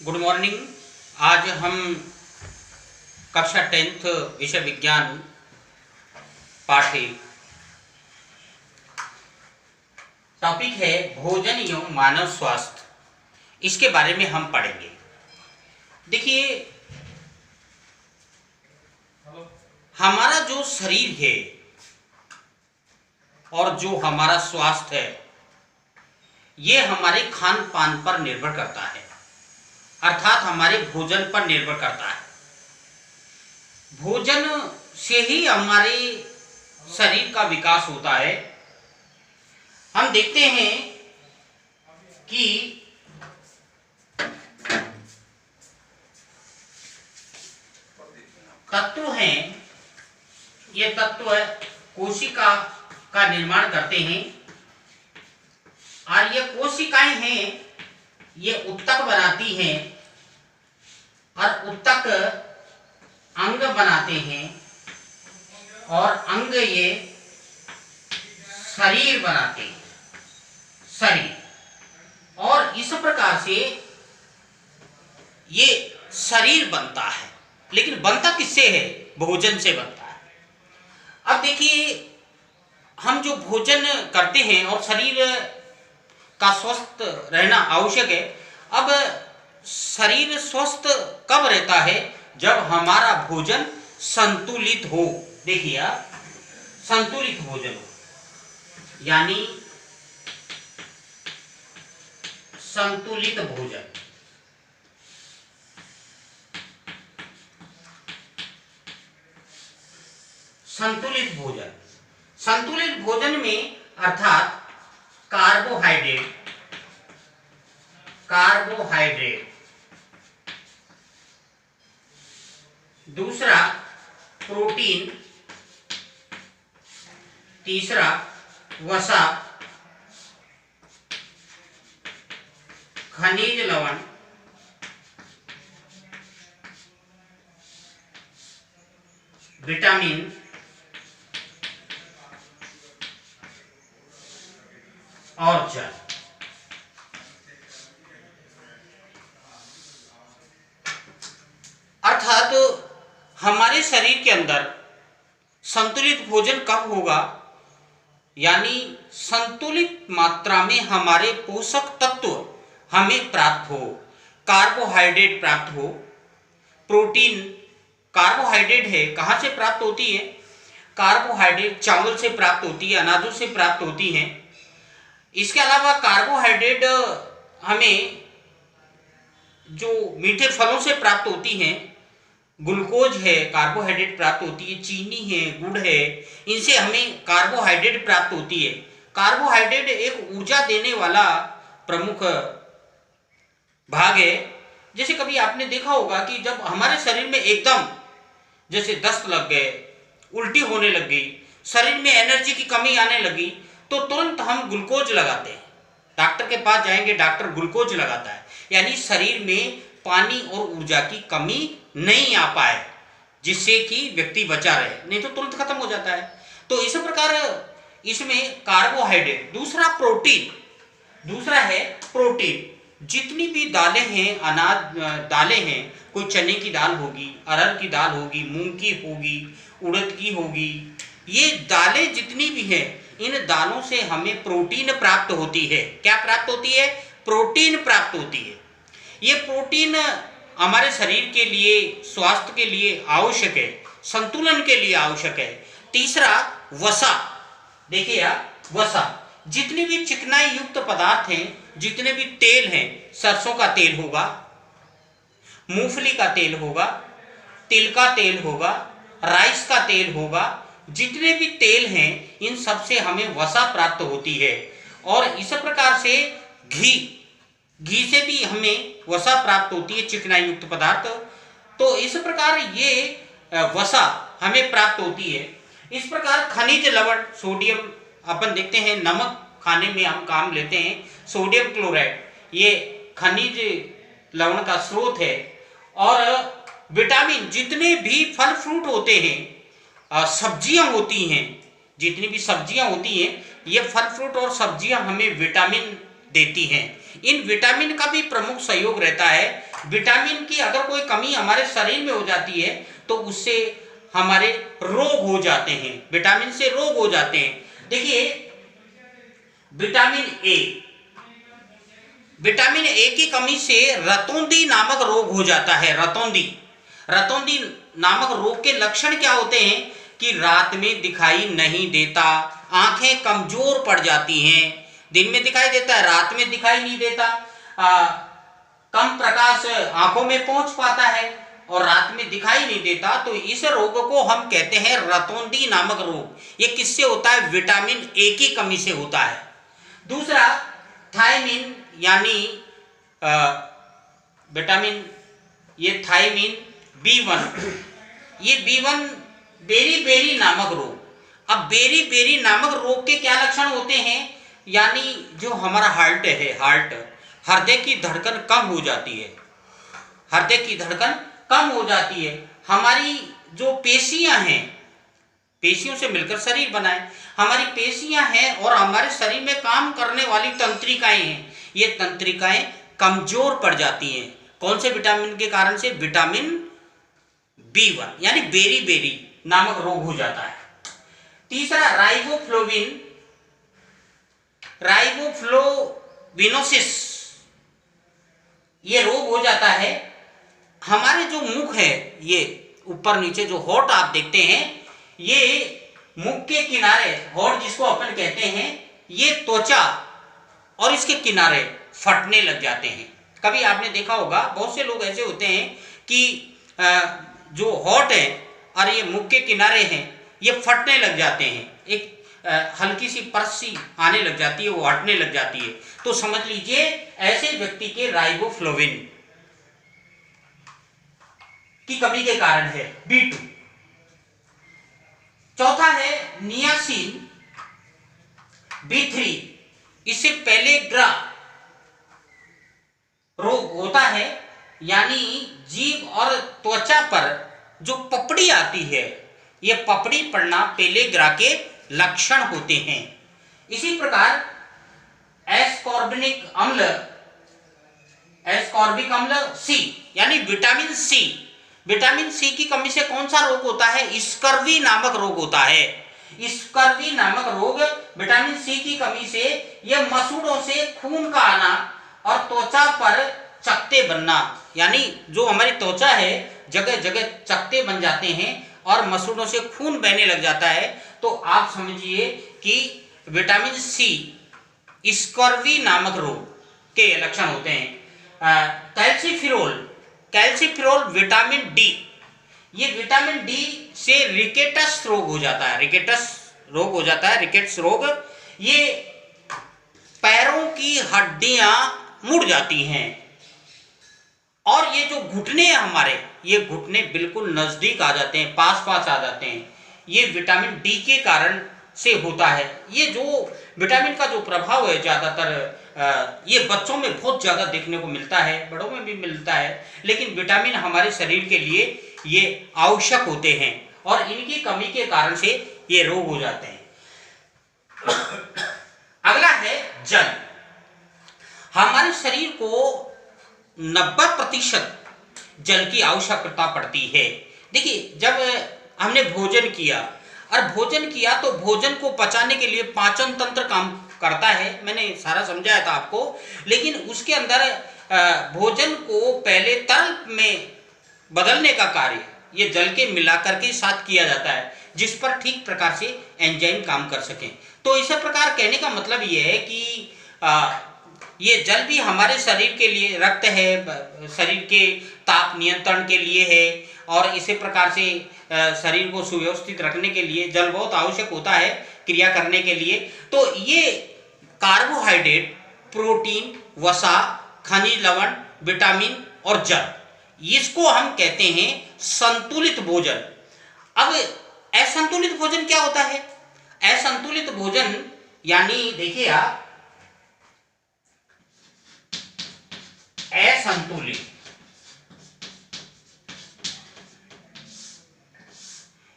Good morning. आज हम कक्षा 10th विषय विज्ञान पाठ 1 टॉपिक है भोजन एवं मानव स्वास्थ्य। इसके बारे में हम पढ़ेंगे। देखिए, हमारा जो शरीर है और जो हमारा स्वास्थ्य है ये हमारे खान पान पर निर्भर करता है, अर्थात हमारे भोजन पर निर्भर करता है। भोजन से ही हमारे शरीर का विकास होता है। हम देखते हैं कि तत्व हैं, ये तत्व कोशिका का निर्माण करते हैं और ये कोशिकाएं हैं, ये उत्तक बनाती हैं और उत्तक अंग बनाते हैं और अंग ये शरीर बनाते हैं, शरीर। और इस प्रकार से ये शरीर बनता है। लेकिन बनता किससे है? भोजन से बनता है। अब देखिए, हम जो भोजन करते हैं और शरीर का स्वस्थ रहना आवश्यक है। अब शरीर स्वस्थ कब रहता है? जब हमारा भोजन संतुलित हो। देखिए, संतुलित भोजन हो, यानी संतुलित भोजन। संतुलित भोजन, संतुलित भोजन में अर्थात कार्बोहाइड्रेट, दूसरा प्रोटीन, तीसरा वसा, खनिज लवण, विटामिन और जल। अर्थात हमारे शरीर के अंदर संतुलित भोजन कब होगा? यानी संतुलित मात्रा में हमारे पोषक तत्व हमें प्राप्त हो, कार्बोहाइड्रेट प्राप्त हो, प्रोटीन। कार्बोहाइड्रेट है कहाँ से प्राप्त होती है? कार्बोहाइड्रेट चावल से प्राप्त होती है, अनाजों से प्राप्त होती है। इसके अलावा कार्बोहाइड्रेट हमें जो मीठे फलों से प्राप्त होती हैं, ग्लूकोज है कार्बोहाइड्रेट प्राप्त होती है, चीनी है, गुड़ है, इनसे हमें कार्बोहाइड्रेट प्राप्त होती है। कार्बोहाइड्रेट एक ऊर्जा देने वाला प्रमुख भाग है। जैसे कभी आपने देखा होगा कि जब हमारे शरीर में एकदम जैसे दस्त लग गए, उल्टी होने लग गई, शरीर में एनर्जी की कमी आने लगी, तो तुरंत हम ग्लूकोज लगाते हैं। डॉक्टर के पास जाएंगे, डॉक्टर ग्लूकोज लगाता है, यानी शरीर में पानी और ऊर्जा की कमी नहीं आ पाए, जिससे कि व्यक्ति बचा रहे, नहीं तो तुरंत खत्म हो जाता है। तो इस प्रकार इसमें कार्बोहाइड्रेट। दूसरा प्रोटीन, दूसरा है प्रोटीन। जितनी भी दालें हैं, अनाज दालें हैं, कोई चने की दाल होगी, अरहर की दाल होगी, मूंग की होगी, उड़द की होगी, ये दालें जितनी भी हैं, इन दालों से हमें प्रोटीन प्राप्त होती है। क्या प्राप्त होती है? प्रोटीन प्राप्त होती है। ये प्रोटीन हमारे शरीर के लिए, स्वास्थ्य के लिए आवश्यक है, संतुलन के लिए आवश्यक है। तीसरा वसा। देखिए, वसा, जितनी भी चिकनाई युक्त पदार्थ हैं, जितने भी तेल हैं, सरसों का तेल होगा, मूंगफली का तेल होगा, तिल का तेल होगा, राइस का तेल होगा, जितने भी तेल हैं, इन सब से हमें वसा प्राप्त होती है। और इस प्रकार से घी से भी हमें वसा प्राप्त होती है, चिकनाई युक्त पदार्थ। तो इस प्रकार ये वसा हमें प्राप्त होती है। इस प्रकार खनिज लवण, सोडियम, अपन देखते हैं नमक खाने में हम काम लेते हैं, सोडियम क्लोराइड, ये खनिज लवण का स्रोत है। और विटामिन, जितने भी फल फ्रूट होते हैं, सब्जियां होती हैं, जितनी भी सब्जियां होती हैं, ये फल फ्रूट और सब्जियां हमें विटामिन देती हैं। इन विटामिन का भी प्रमुख सहयोग रहता है विटामिन की अगर कोई कमी हमारे शरीर में हो जाती है तो उससे हमारे रोग हो जाते हैं, विटामिन से रोग हो जाते हैं। देखिए विटामिन ए की कमी से रतौंधी नामक रोग हो जाता है। रतौंधी नामक रोग के लक्षण क्या होते हैं कि रात में दिखाई नहीं देता, आंखें कमजोर पड़ जाती हैं। दिन में दिखाई देता है, रात में दिखाई नहीं देता, कम प्रकाश आंखों में पहुंच पाता है और रात में दिखाई नहीं देता। तो इस रोग को हम कहते हैं रतौंधी नामक रोग। ये किससे होता है? विटामिन ए की कमी से होता है। दूसरा थायमिन यानी विटामिन, ये थायमिन B1, ये B1 बेरी नामक रोग। अब बेरी नामक रोग के क्या लक्षण होते हैं? यानी जो हमारा हार्ट है, हृदय की धड़कन कम हो जाती है, हृदय की धड़कन कम हो जाती है। हमारी जो पेशियां हैं, पेशियों से मिलकर शरीर बना है, हमारी पेशियां हैं और हमारे शरीर में काम करने वाली तंत्रिकाएं हैं, ये तंत्रिकाएं कमजोर पड़ जाती हैं। कौन से विटामिन के कारण से? विटामिन B1 यानी बेरी नामक रोग हो जाता है। तीसरा राइबोफ्लोविनोसिस, ये रोग हो जाता है। हमारे जो मुख है, ये ऊपर नीचे जो होठ आप देखते हैं, ये मुख के किनारे, होठ जिसको अपन कहते हैं, ये त्वचा और इसके किनारे फटने लग जाते हैं। कभी आपने देखा होगा बहुत से लोग ऐसे होते हैं कि जो होठ है और ये मुख के किनारे हैं, ये फटने लग जाते हैं, एक हल्की सी परसी आने लग जाती है, वो हटने लग जाती है। तो समझ लीजिए ऐसे व्यक्ति के राइबोफ्लोविन की कमी के कारण है B2। चौथा है नियासिन B3, इससे पेलेग्रा रोग होता है, यानी जीभ और त्वचा पर जो पपड़ी आती है, ये पपड़ी पड़ना पेलेग्रा के लक्षण होते हैं। इसी प्रकार एस्कॉर्बिक अम्ल C यानी विटामिन सी की कमी से कौन सा रोग होता है? स्कर्वी नामक रोग होता है। स्कर्वी नामक रोग विटामिन सी की कमी से, यह मसूड़ों से खून का आना और त्वचा पर चकत्ते बनना, यानी जो हमारी त्वचा है जगह जगह चकत्ते बन जाते हैं और मसूड़ों से खून बहने लग जाता है। तो आप समझिए कि विटामिन सी स्कर्वी नामक रोग के लक्षण होते हैं। कैल्सीफिरोल विटामिन डी, ये विटामिन डी से रिकेटस रोग हो जाता है, रिकेट्स रोग। ये पैरों की हड्डियां मुड़ जाती हैं और ये जो घुटने हैं हमारे, ये घुटने बिल्कुल नजदीक आ जाते हैं, पास आ जाते हैं। ये विटामिन डी के कारण से होता है। ये जो विटामिन का जो प्रभाव है ज्यादातर ये बच्चों में बहुत ज्यादा देखने को मिलता है, बड़ों में भी मिलता है, लेकिन विटामिन हमारे शरीर के लिए ये आवश्यक होते हैं और इनकी कमी के कारण से ये रोग हो जाते हैं। अगला है जल। हमारे शरीर को 90% जल की आवश्यकता पड़ती है। देखिए जब हमने भोजन किया तो भोजन को पचाने के लिए पाचन तंत्र काम करता है, मैंने सारा समझाया था आपको। लेकिन उसके अंदर भोजन को पहले तरल में बदलने का कार्य ये जल के मिलाकर के साथ किया जाता है, जिस पर ठीक प्रकार से एंजाइम काम कर सकें। तो इस प्रकार कहने का मतलब ये है कि ये जल भी हमारे शरीर के लिए, रक्त है शरीर के ताप नियंत्रण के लिए है और इसी प्रकार से शरीर को सुव्यवस्थित रखने के लिए जल बहुत आवश्यक होता है क्रिया करने के लिए। तो ये कार्बोहाइड्रेट, प्रोटीन, वसा, खनिज लवण, विटामिन और जल, इसको हम कहते हैं संतुलित भोजन। अब असंतुलित भोजन क्या होता है? असंतुलित भोजन यानी देखिए आप, असंतुलित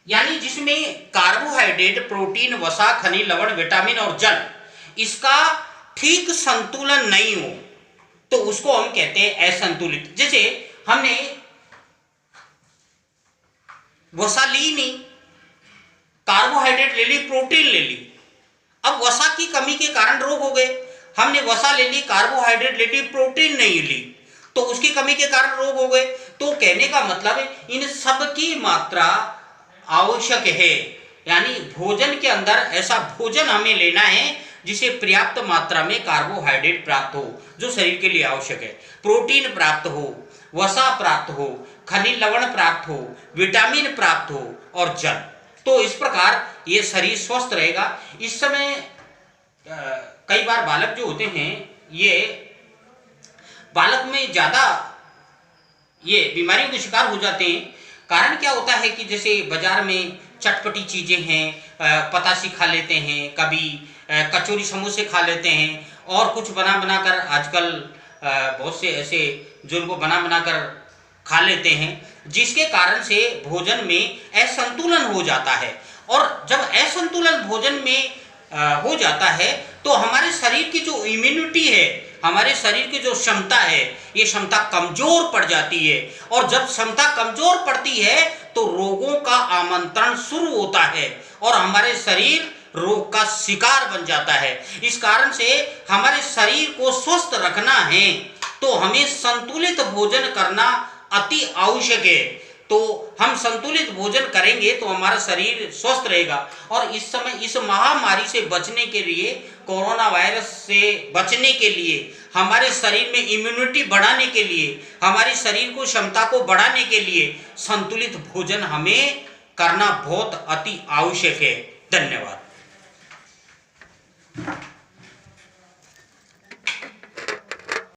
यानी जिसमें कार्बोहाइड्रेट, प्रोटीन, वसा, खनिज लवण, विटामिन और जल, इसका ठीक संतुलन नहीं हो तो उसको हम कहते हैं असंतुलित। जैसे हमने वसा ली नहीं, कार्बोहाइड्रेट ले ली, प्रोटीन ले ली, अब वसा की कमी के कारण रोग हो गए। हमने वसा ले ली, कार्बोहाइड्रेट ले ली, प्रोटीन नहीं ली, तो उसकी कमी के कारण रोग हो गए। तो कहने का मतलब है इन सब की मात्रा आवश्यक है, यानी भोजन के अंदर ऐसा भोजन हमें लेना है जिसे पर्याप्त मात्रा में कार्बोहाइड्रेट प्राप्त हो, जो शरीर के लिए आवश्यक है, प्रोटीन प्राप्त हो, वसा प्राप्त हो, खनिज लवण प्राप्त हो, विटामिन प्राप्त हो और जल। तो इस प्रकार ये शरीर स्वस्थ रहेगा। इस समय कई बार बालक जो होते हैं, ये बालक में ज़्यादा ये बीमारियों के शिकार हो जाते हैं। कारण क्या होता है कि जैसे बाजार में चटपटी चीज़ें हैं, पतासी खा लेते हैं, कभी कचौरी समोसे खा लेते हैं, और कुछ बना बना कर आजकल बहुत से ऐसे जो उनको बना बना कर खा लेते हैं, जिसके कारण से भोजन में असंतुलन हो जाता है। और जब असंतुलन भोजन में हो जाता है तो हमारे शरीर की जो इम्यूनिटी है, हमारे शरीर की जो क्षमता है, ये क्षमता कमजोर पड़ जाती है। और जब क्षमता कमजोर पड़ती है तो रोगों का आमंत्रण शुरू होता है और हमारे शरीर रोग का शिकार बन जाता है। इस कारण से हमारे शरीर को स्वस्थ रखना है तो हमें संतुलित भोजन करना अति आवश्यक है। तो हम संतुलित भोजन करेंगे तो हमारा शरीर स्वस्थ रहेगा। और इस समय इस महामारी से बचने के लिए, कोरोना वायरस से बचने के लिए, हमारे शरीर में इम्यूनिटी बढ़ाने के लिए, हमारे शरीर को क्षमता को बढ़ाने के लिए संतुलित भोजन हमें करना बहुत अति आवश्यक है। धन्यवाद।